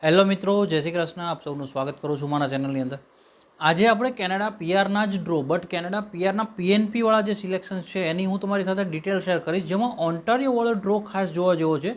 Hello મિત્રો, જય શ્રી કૃષ્ણ. આપ સૌનું સ્વાગત કરું છું મારા ચેનલની અંદર. આજે આપણે કેનેડા પીઆરના જ ડ્રો બટ કેનેડા પીઆરના પીએનપીવાળા જે સિલેક્શન છે એની હું તમારી સાથે ડિટેલ શેર કરીશ, જેમાં ઓન્ટારિયોવાળો ડ્રો ખાસ જોવા જેવો છે.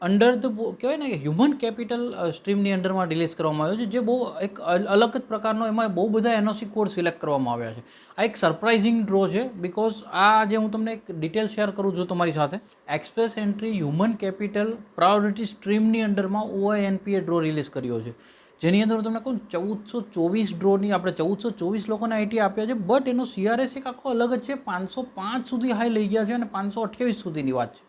અંડર ધ કહેવાય ને કે હ્યુમન કેપિટલ સ્ટ્રીમની અંડરમાં રિલીઝ કરવામાં આવ્યો છે, જે બહુ એક અલગ જ પ્રકારનો, એમાં બહુ બધા એનઓસી કોડ સિલેક્ટ કરવામાં આવ્યા છે. આ એક સરપ્રાઇઝિંગ ડ્રો છે, બિકોઝ આ જે હું તમને એક ડિટેલ શેર કરું છું તમારી સાથે. Express Entry human capital priority સ્ટ્રીમની અંડરમાં ઓઆઈએનપીએ ડ્રો રિલીઝ કર્યો છે, જેની અંદર હું તમને કહું 1424 ડ્રોની આપણે 1424 લોકોને આઈટી આપ્યા છે. બટ એનો સીઆરએસ એક આખો અલગ જ છે. 505 સુધી હાઈ લઈ ગયા છે અને 528 સુધીની વાત છે.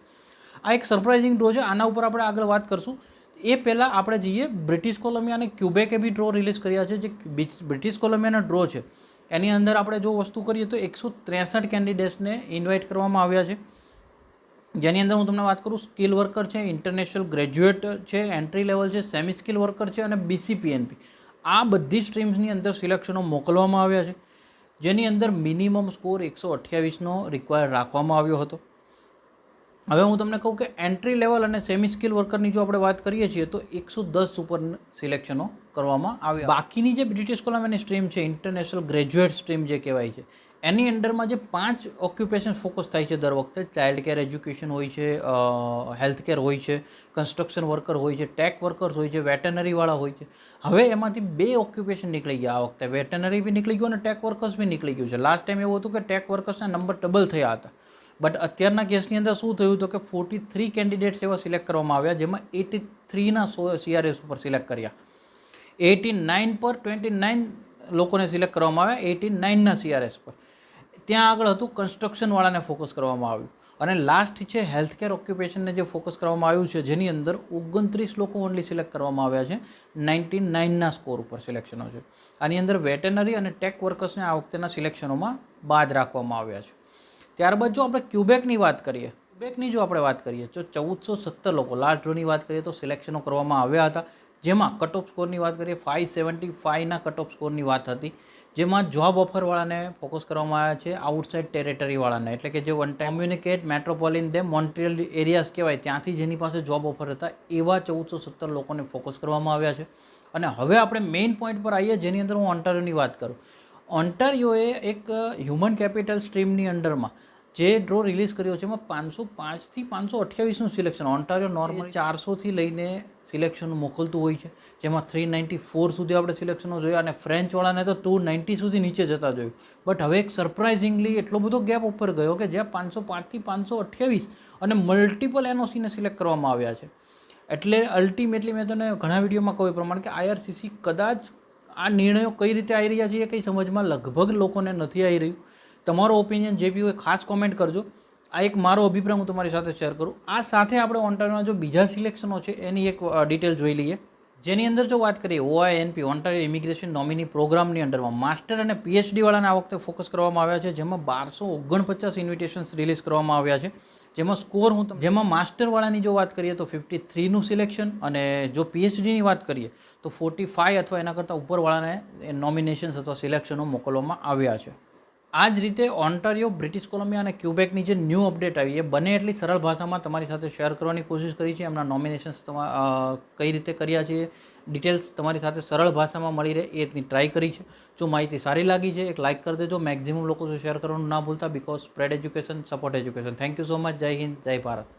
આ એક સરપ્રાઇઝિંગ ડ્રો છે. આના ઉપર આપણે આગળ વાત કરશું. એ પહેલાં આપણે જઈએ બ્રિટિશ કોલંબિયા અને ક્યુબેકે બી ડ્રો રિલીઝ કર્યા છે. જે બ્રિટિશ કોલંબિયાના ડ્રો છે એની અંદર આપણે જો વસ્તુ કરીએ તો 163 કેન્ડિડેટ્સને ઇન્વાઇટ કરવામાં આવ્યા છે, જેની અંદર હું તમને વાત કરું સ્કિલ વર્કર છે, ઇન્ટરનેશનલ ગ્રેજ્યુએટ છે, એન્ટ્રી લેવલ છે, સેમી સ્કિલ વર્કર છે અને બીસીપીએનપી. આ બધી સ્ટ્રીમ્સની અંદર સિલેક્શનો મોકલવામાં આવ્યા છે, જેની અંદર મિનિમમ સ્કોર 128નો રિક્વાયર રાખવામાં આવ્યો હતો. હવે હું તમને કહું કે એન્ટ્રી લેવલ અને સેમી સ્કિલ વર્કરની જો આપણે વાત કરીએ છીએ તો 110 ઉપર સિલેક્શનો કરવામાં આવ્યા. બાકીની જે બ્રિટિશ કોલંબિયાની સ્ટ્રીમ છે, ઇન્ટરનેશનલ ગ્રેજ્યુએટ સ્ટ્રીમ જે કહેવાય છે, એની અંડરમાં જે 5 ઓક્યુપેશન ફોકસ થાય છે દર વખતે, ચાઇલ્ડ કેર એજ્યુકેશન હોય છે, હેલ્થ કેર હોય છે, કન્સ્ટ્રક્શન વર્કર હોય છે, ટેક વર્કર્સ હોય છે, વેટનરીવાળા હોય છે. હવે એમાંથી 2 ઓક્યુપેશન નીકળી ગયા. આ વખતે વેટનરી બી નીકળી ગયું અને ટેક વર્કર્સ બી નીકળી ગયું છે. લાસ્ટ ટાઈમ એવું હતું કે ટેક વર્કર્સના નંબર ડબલ થયા હતા, બટ અત્યારના કેસની અંદર શું થયું હતું કે 43 કેન્ડિડેટ્સ એવા સિલેક્ટ કરવામાં આવ્યા, જેમાં 83ના સીઆરએસ ઉપર સિલેક્ટ કર્યા. 89 પર 29 લોકોને સિલેક્ટ કરવામાં આવ્યા, 89ના સીઆરએસ પર. ત્યાં આગળ હતું કન્સ્ટ્રક્શનવાળાને ફોકસ કરવામાં આવ્યું, અને લાસ્ટ છે હેલ્થકેર ઓક્યુપેશનને જે ફોકસ કરવામાં આવ્યું છે, જેની અંદર 29 લોકો ઓનલી સિલેક્ટ કરવામાં આવ્યા છે. 99ના સ્કોર ઉપર સિલેક્શનો છે. આની અંદર વેટનરી અને ટેક વર્કર્સને આ વખતેના સિલેક્શનોમાં બાદ રાખવામાં આવ્યા છે. ત્યારબાદ જો આપણે ક્યુબેકની વાત કરીએ, જો આપણે વાત કરીએ તો 1417 લોકો લાસ્ટ ડ્રોની વાત કરીએ તો સિલેક્શનો કરવામાં આવ્યા હતા, જેમાં કટ ઓફ સ્કોરની વાત કરીએ 575ના કટ ઓફ સ્કોરની વાત હતી, જેમાં જોબ ઓફરવાળાને ફોકસ કરવામાં આવ્યા છે, આઉટસાઇડ ટેરેટરીવાળાને, એટલે કે જે વન ટાઈમ કોમ્યુનિકેટ મેટ્રોપોલિન દે મોન્ટ્રિયલ એરિયાઝ કહેવાય, ત્યાંથી જેની પાસે જોબ ઓફર હતા એવા 1417 લોકોને ફોકસ કરવામાં આવ્યા છે. અને હવે આપણે મેઇન પોઈન્ટ પર આવીએ, જેની અંદર હું ઓન્ટારિયોની વાત કરું. ઓન્ટારિયોએ એક હ્યુમન કેપિટલ સ્ટ્રીમની અંડરમાં જે ડ્રો રિલીઝ કર્યો છે, એમાં 505થી 528નું સિલેક્શન. ઓન્ટારિયો નોર્મલ 400થી લઈને સિલેક્શન મોકલતું હોય છે, જેમાં 394 સુધી આપણે સિલેક્શનો જોયા, અને ફ્રેન્ચવાળાને તો 290 સુધી નીચે જતા જોયું. બટ હવે એક સરપ્રાઇઝિંગલી એટલો બધો ગેપ ઉપર ગયો કે જ્યાં 505થી 528 અને મલ્ટિપલ એનઓસીને સિલેક્ટ કરવામાં આવ્યા છે. એટલે અલ્ટિમેટલી મેં તને ઘણા વિડીયોમાં કહ્યું એ પ્રમાણે કે આઈઆરસીસી કદાચ આ નિર્ણયો કઈ રીતે આવી રહ્યા છે એ કંઈ સમજમાં લગભગ લોકોને નથી આવી રહ્યું. તમારો ઓપિનિયન જે બી હોય ખાસ કોમેન્ટ કરજો. આ એક મારો અભિપ્રાય હું તમારી સાથે શેર કરું. આ સાથે આપણે ઓન્ટારિયોના જો બીજા સિલેક્શનો છે એની એક ડિટેલ જોઈ લઈએ, જેની અંદર જો વાત કરીએ ઓઆઈએનપી ઓન્ટારિયો ઇમિગ્રેશન નોમિની પ્રોગ્રામની અંડરમાં માસ્ટર અને પીએચડીવાળાને આ વખતે ફોકસ કરવામાં આવ્યા છે, જેમાં 1249 ઇન્વિટેશન્સ રિલીઝ કરવામાં આવ્યા છે. જેમાં માસ્ટરવાળાની જો વાત કરીએ તો 53નું સિલેક્શન, અને જો પીએચડીની વાત કરીએ તો 45 અથવા એના કરતાં ઉપરવાળાને નોમિનેશન્સ અથવા સિલેક્શનો મોકલવામાં આવ્યા છે. આ જ રીતે ઓન્ટારિયો, બ્રિટિશ કોલંબિયા અને ક્યુબેકની જે ન્યૂ અપડેટ આવી એ બને એટલી સરળ ભાષામાં તમારી સાથે શેર કરવાની કોશિશ કરી છે. એમના નોમિનેશન્સ કઈ રીતે કર્યા છે, ડિટેલ્સ તમારી સાથે સરળ ભાષામાં મળી રહે એની ટ્રાય કરી છે. જો માહિતી સારી લાગી છે એક લાઇક કરી દેજો, મેક્સિમમ લોકો શેર કરવાનું ના ભૂલતા, because spread education, support education. Thank you so much. જય હિન્દ, જય ભારત.